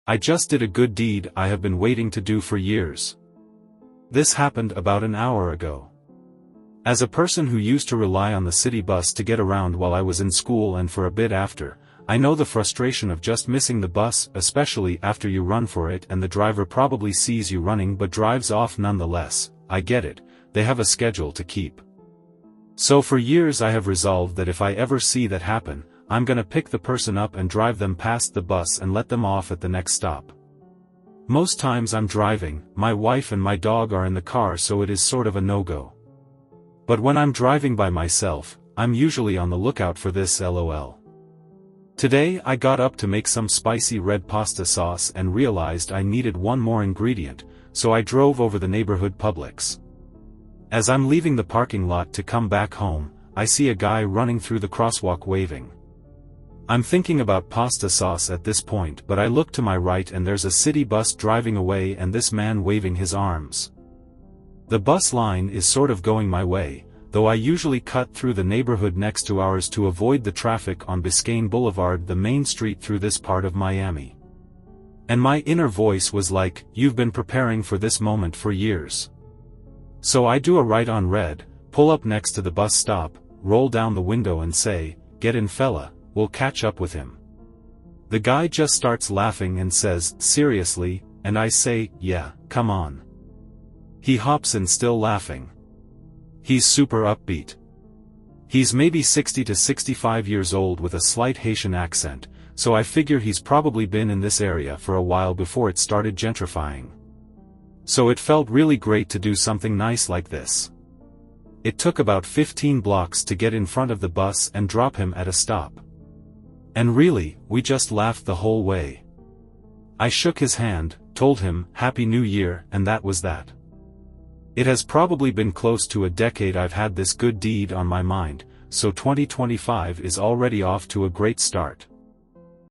I just did a good deed I have been waiting to do for years. This happened about an hour ago. As a person who used to rely on the city bus to get around while I was in school and for a bit after, I know the frustration of just missing the bus, especially after you run for it and the driver probably sees you running but drives off nonetheless. I get it, they have a schedule to keep. So for years I have resolved that if I ever see that happen, I'm gonna pick the person up and drive them past the bus and let them off at the next stop. Most times I'm driving, my wife and my dog are in the car, so it is sort of a no-go. But when I'm driving by myself, I'm usually on the lookout for this LOL. Today I got up to make some spicy red pasta sauce and realized I needed one more ingredient, so I drove over the neighborhood Publix. As I'm leaving the parking lot to come back home, I see a guy running through the crosswalk waving. I'm thinking about pasta sauce at this point, but I look to my right and there's a city bus driving away and this man waving his arms. The bus line is sort of going my way, though I usually cut through the neighborhood next to ours to avoid the traffic on Biscayne Boulevard, the main street through this part of Miami. And my inner voice was like, you've been preparing for this moment for years. So I do a right on red, pull up next to the bus stop, roll down the window and say, "Get in fella, we'll catch up with him." The guy just starts laughing and says, "Seriously?" And I say, "Yeah, come on." He hops in still laughing. He's super upbeat. He's maybe 60 to 65 years old with a slight Haitian accent, so I figure he's probably been in this area for a while before it started gentrifying. So it felt really great to do something nice like this. It took about 15 blocks to get in front of the bus and drop him at a stop. And really, we just laughed the whole way. I shook his hand, told him, "Happy New Year," and that was that. It has probably been close to a decade I've had this good deed on my mind, so 2025 is already off to a great start.